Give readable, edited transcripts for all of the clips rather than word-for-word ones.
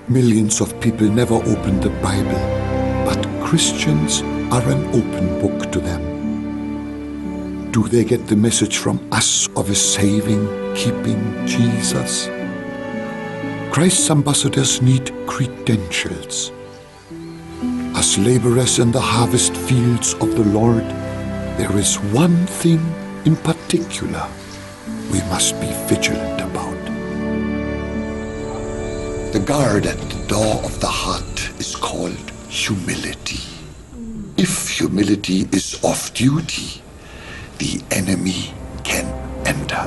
Millions of people never open the Bible, but Christians are an open book to them. Do they get the message from us of a saving, keeping Jesus? Christ's ambassadors need credentials. As laborers in the harvest fields of the Lord, there is one thing in particular we must be vigilant about. The guard at the door of the heart is called humility. If humility is off duty, the enemy can enter.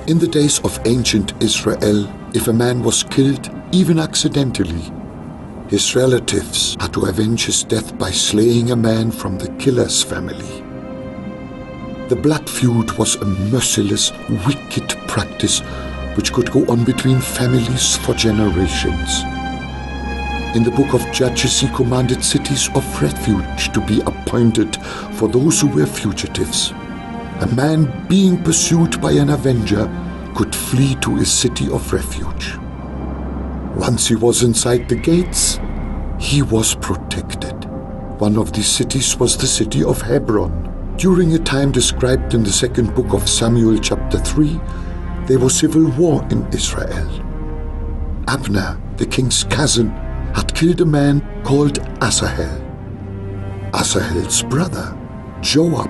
In the days of ancient Israel, if a man was killed, even accidentally, his relatives had to avenge his death by slaying a man from the killer's family. The blood feud was a merciless, wicked practice which could go on between families for generations. In the book of Judges, he commanded cities of refuge to be appointed for those who were fugitives. A man being pursued by an avenger could flee to a city of refuge. Once he was inside the gates, he was protected. One of these cities was the city of Hebron. During a time described in the second book of Samuel chapter 3, there was civil war in Israel. Abner, the king's cousin, had killed a man called Asahel. Asahel's brother, Joab,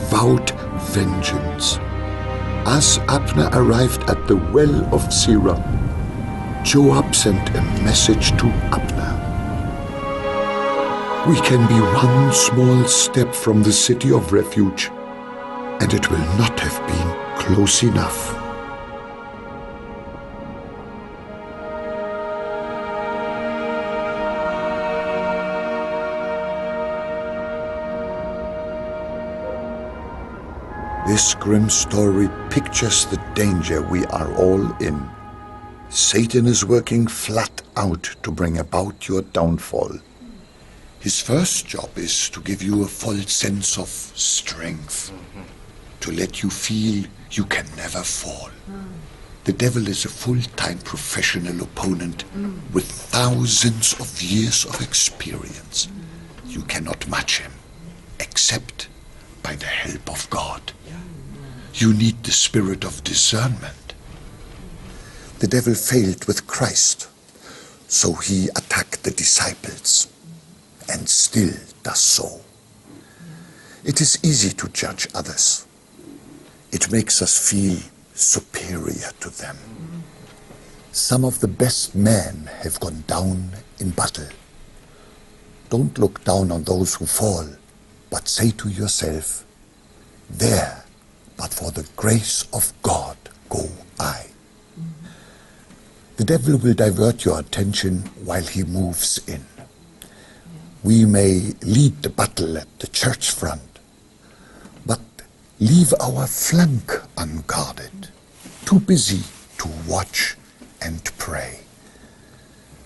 vowed vengeance. As Abner arrived at the well of Sirah, Joab sent a message to Abner. We can be one small step from the city of refuge, and it will not have been close enough. This grim story pictures the danger we are all in. Satan is working flat out to bring about your downfall. His first job is to give you a false sense of strength, to let you feel you can never fall. The devil is a full-time professional opponent with thousands of years of experience. You cannot match him, except by the help of God. You need the spirit of discernment. The devil failed with Christ, so he attacked the disciples, and still does so. It is easy to judge others. It makes us feel superior to them. Some of the best men have gone down in battle. Don't look down on those who fall, but say to yourself, there, but for the grace of God go I. The devil will divert your attention while he moves in. We may lead the battle at the church front, but leave our flank unguarded, too busy to watch and pray.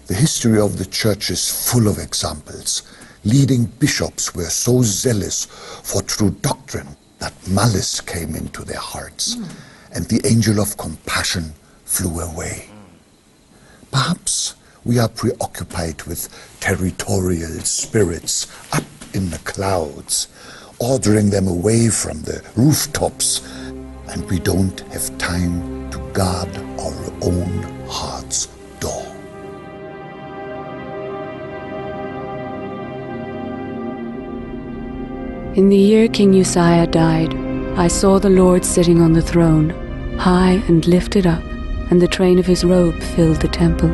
The history of the church is full of examples. Leading bishops were so zealous for true doctrine that malice came into their hearts, and the angel of compassion flew away. Perhaps we are preoccupied with territorial spirits up in the clouds, ordering them away from the rooftops, and we don't have time to guard our own heart's door. In the year King Uzziah died, I saw the Lord sitting on the throne, high and lifted up, and the train of his robe filled the temple.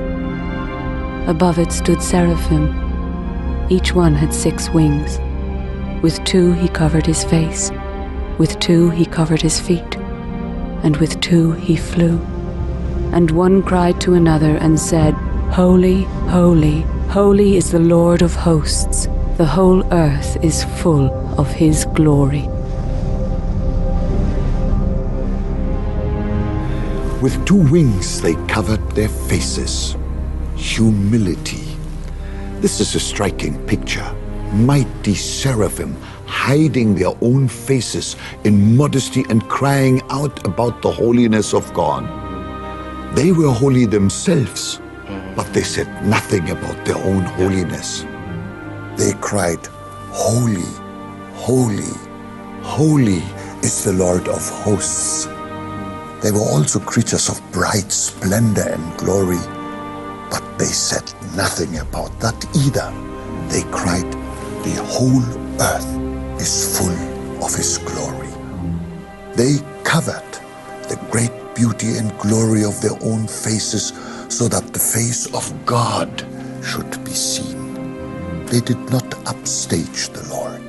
Above it stood seraphim. Each one had 6 wings. With 2 he covered his face, with 2 he covered his feet, and with 2 he flew. And one cried to another and said, Holy, holy, holy is the Lord of hosts. The whole earth is full of his glory. With 2 wings they covered their faces. Humility. This is a striking picture. Mighty seraphim hiding their own faces in modesty and crying out about the holiness of God. They were holy themselves, but they said nothing about their own holiness. They cried, "Holy, holy, holy is the Lord of hosts." They were also creatures of bright splendor and glory, but they said nothing about that either. They cried, "The whole earth is full of His glory." They covered the great beauty and glory of their own faces so that the face of God should be seen. They did not upstage the Lord.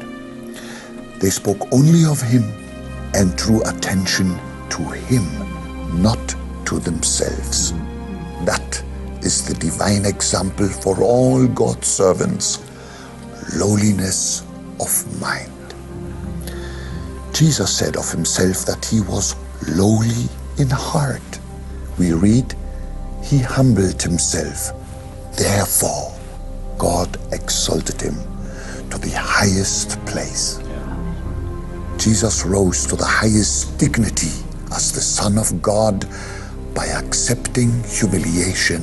They spoke only of Him and drew attention to Him, not to themselves. That is the divine example for all God's servants, lowliness of mind. Jesus said of Himself that He was lowly in heart. We read, He humbled Himself. Therefore, God exalted Him to the highest place. Jesus rose to the highest dignity as the Son of God by accepting humiliation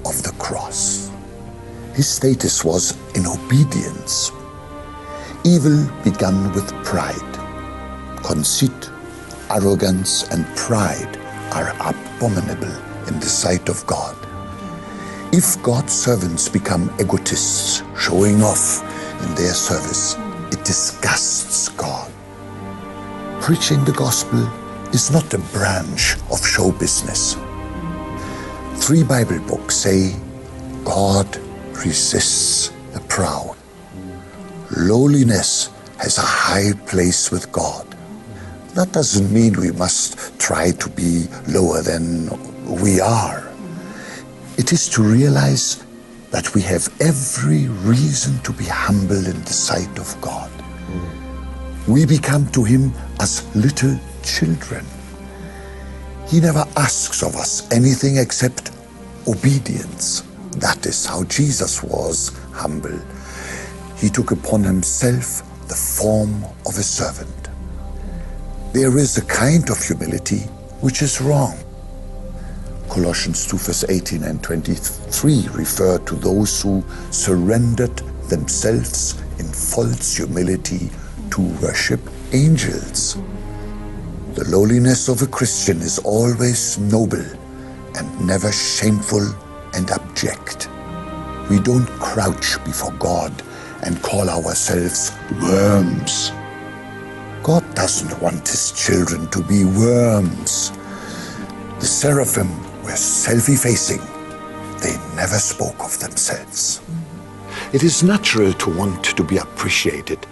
of the cross. His status was in obedience. Evil began with pride. Conceit, arrogance, and pride are abominable in the sight of God. If God's servants become egotists, showing off in their service, it disgusts God. Preaching the gospel is not a branch of show business. 3 Bible books say, God resists the proud. Lowliness has a high place with God. That doesn't mean we must try to be lower than we are. It is to realize that we have every reason to be humble in the sight of God. We become to Him as little children. He never asks of us anything except obedience. That is how Jesus was humble. He took upon Himself the form of a servant. There is a kind of humility which is wrong. Colossians 2 verse 18 and 23 refer to those who surrendered themselves in false humility to worship angels. The lowliness of a Christian is always noble and never shameful and abject. We don't crouch before God and call ourselves worms. God doesn't want His children to be worms. The seraphim were self-effacing. They never spoke of themselves. It is natural to want to be appreciated,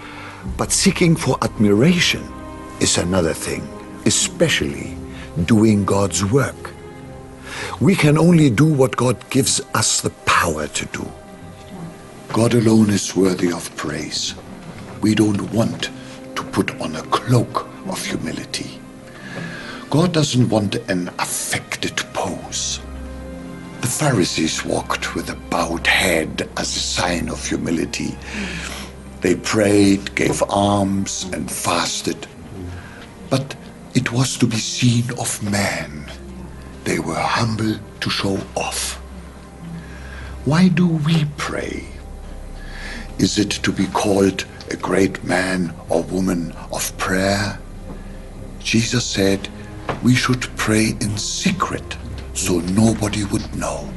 but seeking for admiration is another thing, especially doing God's work. We can only do what God gives us the power to do. God alone is worthy of praise. We don't want to put on a cloak of humility. God doesn't want an affected pose. The Pharisees walked with a bowed head as a sign of humility. They prayed, gave alms, and fasted. But it was to be seen of man. They were humble to show off. Why do we pray? Is it to be called a great man or woman of prayer? Jesus said we should pray in secret so nobody would know.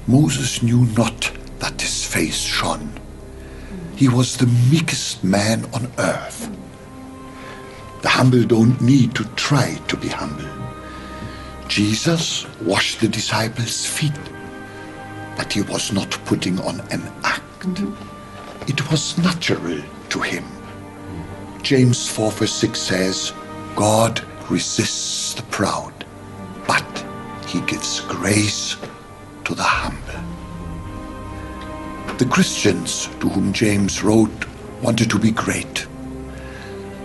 Moses knew not that his face shone. He was the meekest man on earth. The humble don't need to try to be humble. Jesus washed the disciples' feet, but He was not putting on an act. It was natural to Him. James 4 verse 6 says, God resists the proud, but He gives grace to the humble. The Christians to whom James wrote wanted to be great.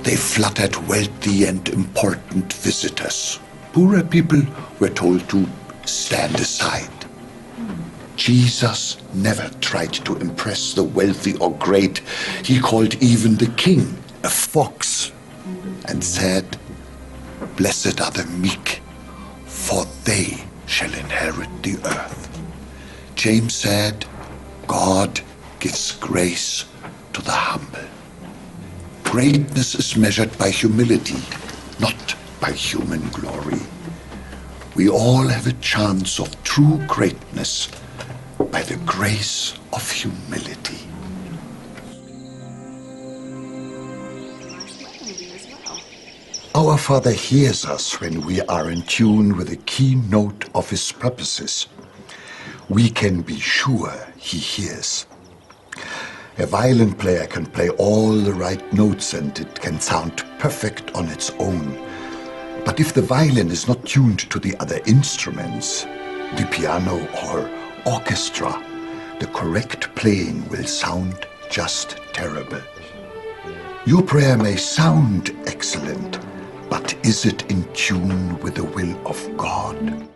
They flattered wealthy and important visitors. Poorer people were told to stand aside. Jesus never tried to impress the wealthy or great. He called even the king a fox and said, Blessed are the meek, for they they shall inherit the earth. James said, God gives grace to the humble. Greatness is measured by humility, not by human glory. We all have a chance of true greatness by the grace of humility. Our Father hears us when we are in tune with the key note of His purposes. We can be sure He hears. A violin player can play all the right notes and it can sound perfect on its own. But if the violin is not tuned to the other instruments, the piano or orchestra, the correct playing will sound just terrible. Your prayer may sound excellent, but is it in tune with the will of God?